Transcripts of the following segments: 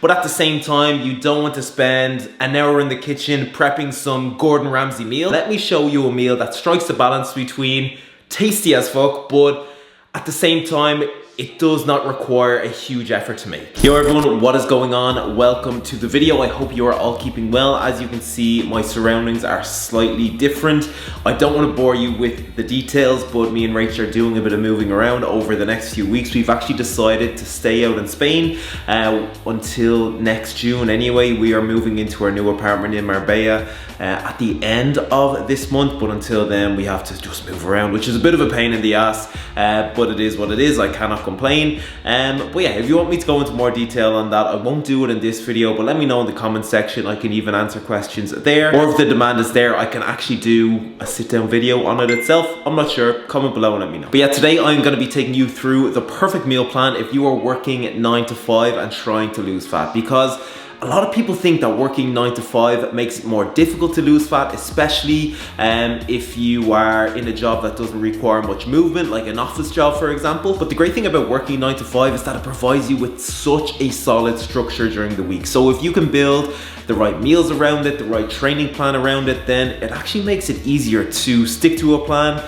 but at the same time, you don't want to spend an hour in the kitchen prepping some Gordon Ramsay meal. Let me show you a meal that strikes the balance between tasty as fuck, but at the same time, it does not require a huge effort to make. Yo everyone, what is going on? Welcome to the video. I hope you are all keeping well. As you can see, my surroundings are slightly different. I don't want to bore you with the details, but me and Rachel are doing a bit of moving around over the next few weeks. We've actually decided to stay out in Spain until next June. Anyway, we are moving into our new apartment in Marbella at the end of this month, but until then we have to just move around, which is a bit of a pain in the ass, but it is what it is. I cannot complain. But yeah, if you want me to go into more detail on that, I won't do it in this video, but let me know in the comment section. I can even answer questions there, or if the demand is there, I can actually do a sit down video on it itself. I'm not sure. Comment below and let me know. But yeah, today I'm going to be taking you through the perfect meal plan if you are working 9 to 5 and trying to lose fat, because a lot of people think that working 9 to 5 makes it more difficult to lose fat, especially if you are in a job that doesn't require much movement, like an office job, for example. But the great thing about working 9 to 5 is that it provides you with such a solid structure during the week. So if you can build the right meals around it, the right training plan around it, then it actually makes it easier to stick to a plan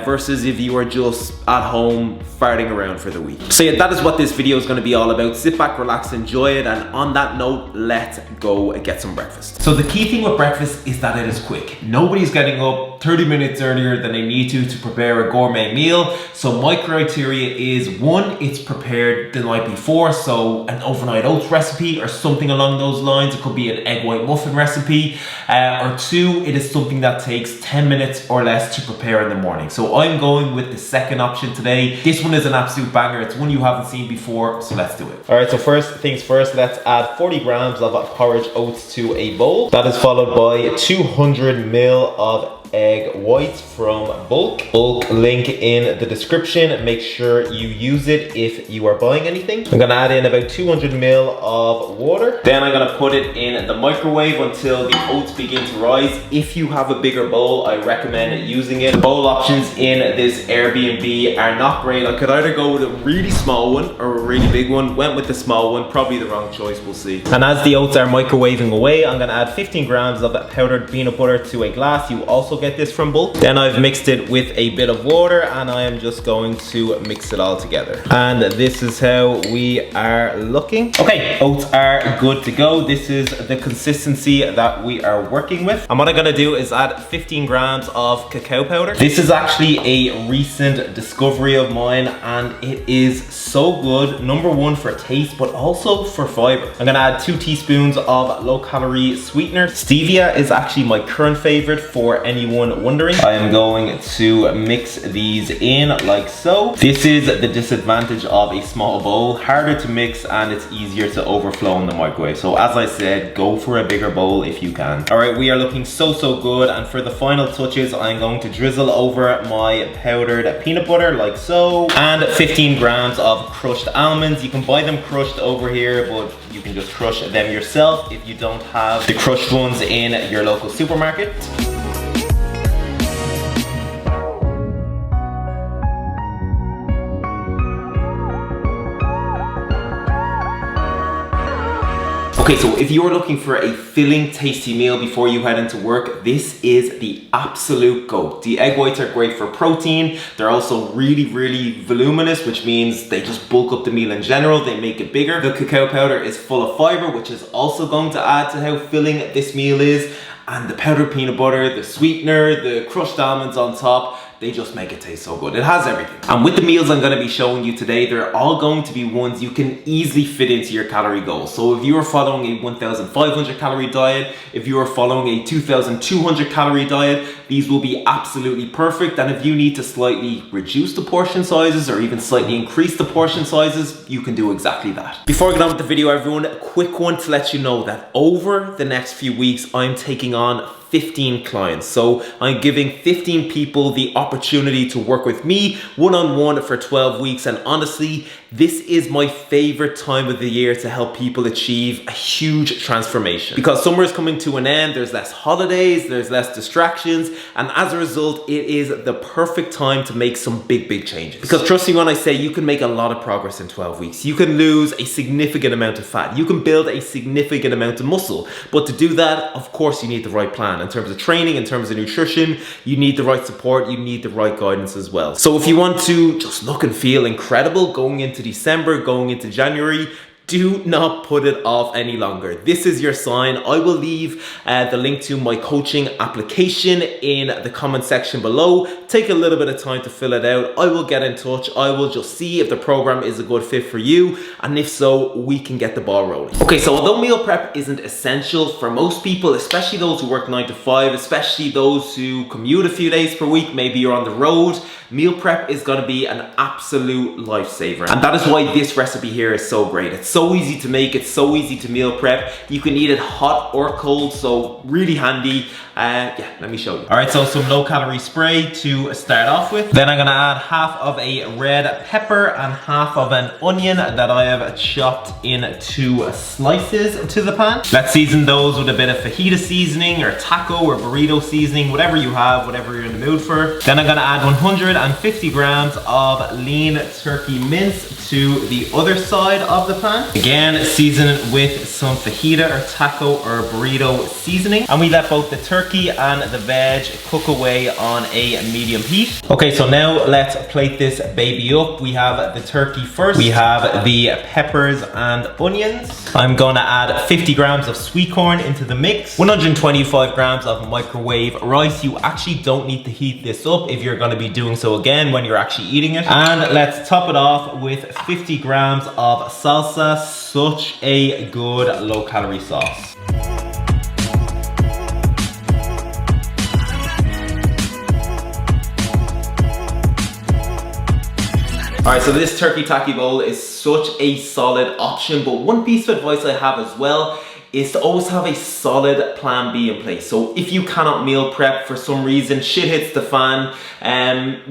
versus if you are just at home farting around for the week. So yeah, that is what this video is going to be all about. Sit back, relax, enjoy it, and on that note, let's go get some breakfast. So the key thing with breakfast is that it is quick. Nobody's getting up 30 minutes earlier than they need to prepare a gourmet meal. So my criteria is 1, it's prepared the night before, so an overnight oats recipe or something along those lines. It could be an egg white muffin recipe, or 2, it is something that takes 10 minutes or less to prepare in the morning. So I'm going with the second option today. This one is an absolute banger. It's one you haven't seen before, so let's do it. All right, so first things first, let's add 40 grams of porridge oats to a bowl. That is followed by 200 ml of egg whites from Bulk link in the description. Make sure you use it if you are buying anything. I'm gonna add in about 200 ml of water. Then I'm gonna put it in the microwave until the oats begin to rise. If you have a bigger bowl, I recommend using it. The bowl options in this Airbnb are not great. I could either go with a really small one or a really big one. Went with the small one, probably the wrong choice, we'll see. And as the oats are microwaving away, I'm gonna add 15 grams of powdered peanut butter to a glass. You also get this from Bulk. Then I've mixed it with a bit of water and I am just going to mix it all together. And this is how we are looking. Okay, oats are good to go. This is the consistency that we are working with. And what I'm gonna do is add 15 grams of cacao powder. This is actually a recent discovery of mine and it is so good. Number 1 for taste, but also for fiber. I'm gonna add 2 teaspoons of low calorie sweetener. Stevia is actually my current favorite for anyone wondering. I am going to mix these in like so. This is the disadvantage of a small bowl. Harder to mix and it's easier to overflow in the microwave. So as I said, go for a bigger bowl if you can. All right, we are looking so good. And for the final touches, I'm going to drizzle over my powdered peanut butter like so. And 15 grams of crushed almonds. You can buy them crushed over here, but you can just crush them yourself if you don't have the crushed ones in your local supermarket. Okay, so if you're looking for a filling, tasty meal before you head into work, this is the absolute GOAT. The egg whites are great for protein. They're also really voluminous, which means they just bulk up the meal in general. They make it bigger. The cacao powder is full of fiber, which is also going to add to how filling this meal is. And the powdered peanut butter, the sweetener, the crushed almonds on top, they just make it taste so good. It has everything. And with the meals I'm gonna be showing you today, they're all going to be ones you can easily fit into your calorie goals. So if you are following a 1,500 calorie diet, if you are following a 2,200 calorie diet, these will be absolutely perfect. And if you need to slightly reduce the portion sizes or even slightly increase the portion sizes, you can do exactly that. Before I get on with the video, everyone, a quick one to let you know that over the next few weeks, I'm taking on 15 clients. So I'm giving 15 people the opportunity to work with me one-on-one for 12 weeks. And honestly, this is my favorite time of the year to help people achieve a huge transformation. Because summer is coming to an end, there's less holidays, there's less distractions, and as a result, it is the perfect time to make some big changes. Because trust me when I say you can make a lot of progress in 12 weeks. You can lose a significant amount of fat. You can build a significant amount of muscle. But to do that, of course, you need the right plan. In terms of training, in terms of nutrition, you need the right support, you need the right guidance as well. So if you want to just look and feel incredible going into December, going into January, do not put it off any longer. This is your sign. I will leave the link to my coaching application in the comment section below. Take a little bit of time to fill it out. I will get in touch. I will just see if the program is a good fit for you. And if so, we can get the ball rolling. Okay, so although meal prep isn't essential for most people, especially those who work 9 to 5, especially those who commute a few days per week, maybe you're on the road, meal prep is gonna be an absolute lifesaver. And that is why this recipe here is so great. It's so easy to make, it's so easy to meal prep. You can eat it hot or cold, so really handy. Yeah, let me show you. All right, so some low calorie spray to start off with. Then I'm gonna add half of a red pepper and half of an onion that I have chopped into slices to the pan. Let's season those with a bit of fajita seasoning or taco or burrito seasoning, whatever you have, whatever you're in the mood for. Then I'm gonna add 150 grams of lean turkey mince to the other side of the pan. Again, season it with some fajita or taco or burrito seasoning. And we let both the turkey and the veg cook away on a medium heat. Okay, so now let's plate this baby up. We have the turkey first. We have the peppers and onions. I'm gonna add 50 grams of sweet corn into the mix. 125 grams of microwave rice. You actually don't need to heat this up if you're gonna be doing so again when you're actually eating it. And let's top it off with 50 grams of salsa. Such a good low calorie sauce. Alright, so this turkey taki bowl is such a solid option, but one piece of advice I have as well is to always have a solid plan B in place. So if you cannot meal prep for some reason, shit hits the fan,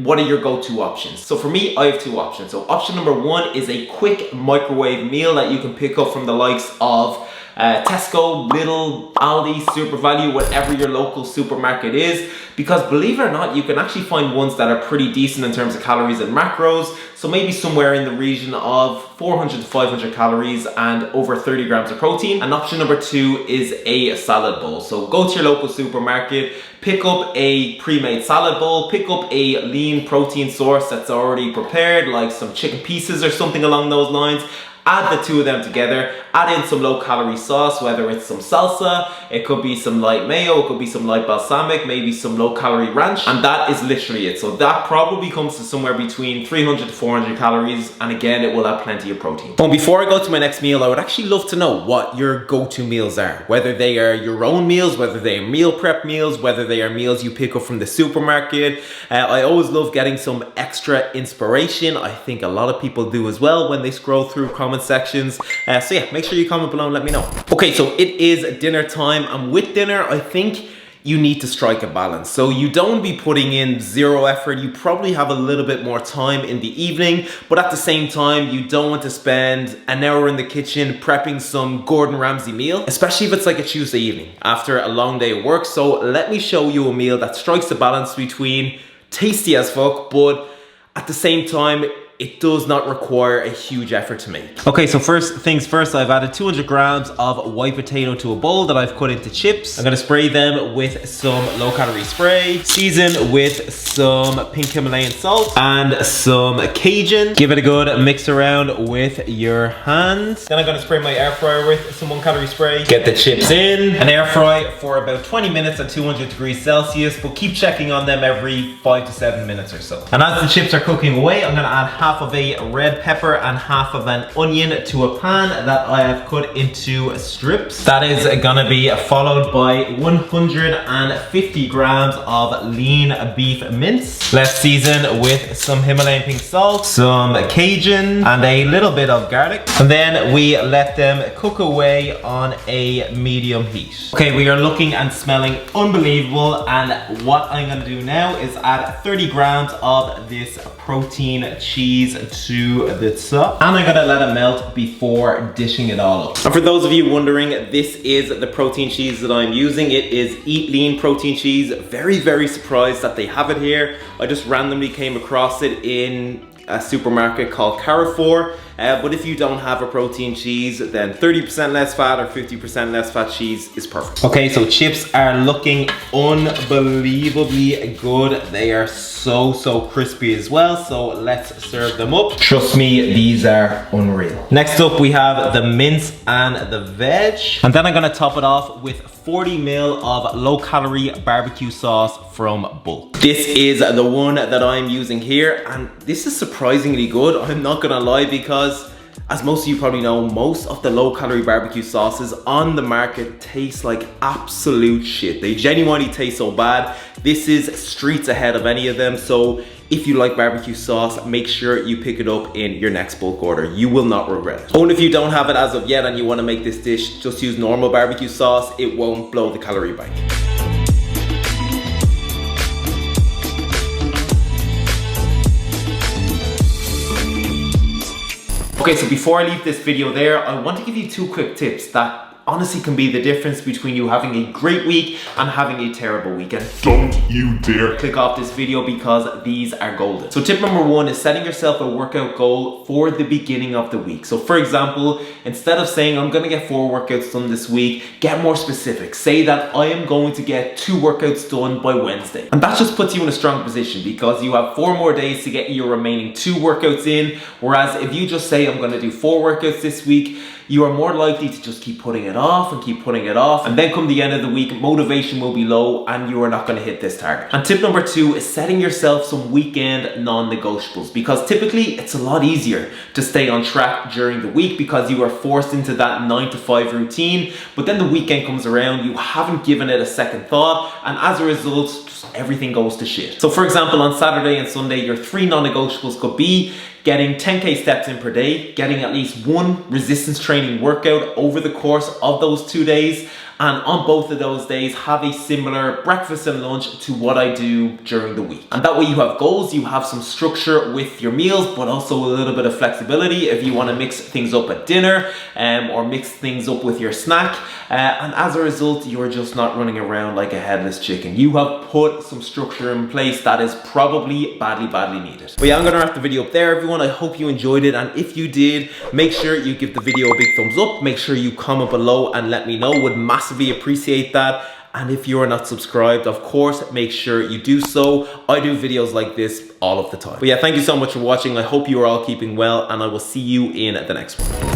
what are your go-to options? So for me, I have 2 options. So option number 1 is a quick microwave meal that you can pick up from the likes of Tesco, Lidl, Aldi, SuperValu, whatever your local supermarket is. Because believe it or not, you can actually find ones that are pretty decent in terms of calories and macros. So maybe somewhere in the region of 400 to 500 calories and over 30 grams of protein. And option number 2 is a salad bowl. So go to your local supermarket, pick up a pre-made salad bowl, pick up a lean protein source that's already prepared, like some chicken pieces or something along those lines. Add the 2 of them together, add in some low calorie sauce, whether it's some salsa, it could be some light mayo, it could be some light balsamic, maybe some low calorie ranch, and that is literally it. So that probably comes to somewhere between 300 to 400 calories, and again, it will have plenty of protein. But before I go to my next meal, I would actually love to know what your go-to meals are. Whether they are your own meals, whether they are meal prep meals, whether they are meals you pick up from the supermarket. I always love getting some extra inspiration. I think a lot of people do as well when they scroll through comment sections. So yeah, make sure you comment below and let me know. Okay, so it is dinner time, and with dinner, I think you need to strike a balance. So you don't be putting in zero effort. You probably have a little bit more time in the evening, but at the same time, you don't want to spend an hour in the kitchen prepping some Gordon Ramsay meal, especially if it's like a Tuesday evening after a long day of work. So let me show you a meal that strikes a balance between tasty as fuck, but at the same time, it does not require a huge effort to make. Okay, so first things first, I've added 200 grams of white potato to a bowl that I've cut into chips. I'm gonna spray them with some low calorie spray, season with some pink Himalayan salt and some Cajun. Give it a good mix around with your hands. Then I'm gonna spray my air fryer with some 1 calorie spray. Get the chips in and air fry for about 20 minutes at 200 degrees Celsius, but keep checking on them every 5 to 7 minutes or so. And as the chips are cooking away, I'm gonna add half of a red pepper and half of an onion to a pan that I have cut into strips. That is gonna be followed by 150 grams of lean beef mince. Let's season with some Himalayan pink salt, some Cajun, and a little bit of garlic. And then we let them cook away on a medium heat. Okay, we are looking and smelling unbelievable, and what I'm gonna do now is add 30 grams of this protein cheese cheese to the top. And I'm gonna let it melt before dishing it all up. And for those of you wondering, this is the protein cheese that I'm using. It is Eat Lean protein cheese. Very, very surprised that they have it here. I just randomly came across it in a supermarket called Carrefour. But if you don't have a protein cheese, then 30% less fat or 50% less fat cheese is perfect. Okay, so chips are looking unbelievably good. They are so crispy as well. So let's serve them up. Trust me, these are unreal. Next up, we have the mince and the veg. And then I'm gonna top it off with 40 ml of low-calorie barbecue sauce from Bulk. This is the one that I'm using here, and this is surprisingly good. I'm not gonna lie, because as most of you probably know, most of the low-calorie barbecue sauces on the market taste like absolute shit. They genuinely taste so bad. This is streets ahead of any of them. So if you like barbecue sauce, make sure you pick it up in your next bulk order. You will not regret it. Oh, and if you don't have it as of yet and you want to make this dish, just use normal barbecue sauce. It won't blow the calorie bank. Okay, so before I leave this video there, I want to give you 2 quick tips that honestly can be the difference between you having a great week and having a terrible weekend. Don't you dare click off this video, because these are golden. So tip number 1 is setting yourself a workout goal for the beginning of the week. So for example, instead of saying I'm gonna get 4 workouts done this week, get more specific. Say that I am going to get 2 workouts done by Wednesday. And that just puts you in a strong position, because you have 4 more days to get your remaining 2 workouts in. Whereas if you just say I'm gonna do 4 workouts this week, you are more likely to just keep putting it off and keep putting it off. And then come the end of the week, motivation will be low and you are not gonna hit this target. And tip number 2 is setting yourself some weekend non-negotiables, because typically it's a lot easier to stay on track during the week because you are forced into that 9 to 5 routine. But then the weekend comes around, you haven't given it a second thought, and as a result, just everything goes to shit. So for example, on Saturday and Sunday, your 3 non-negotiables could be getting 10K steps in per day, getting at least 1 resistance training workout over the course of those 2 days, and on both of those days have a similar breakfast and lunch to what I do during the week. And that way you have goals, you have some structure with your meals, but also a little bit of flexibility if you want to mix things up at dinner or mix things up with your snack. And as a result, you're just not running around like a headless chicken. You have put some structure in place that is probably badly needed. But yeah, I'm gonna wrap the video up there, everyone. I hope you enjoyed it, and if you did, make sure you give the video a big thumbs up. Make sure you comment below and let me know. Would massively appreciate that. And if you are not subscribed, of course, make sure you do so. I do videos like this all of the time. But yeah, thank you so much for watching. I hope you are all keeping well, and I will see you in the next one.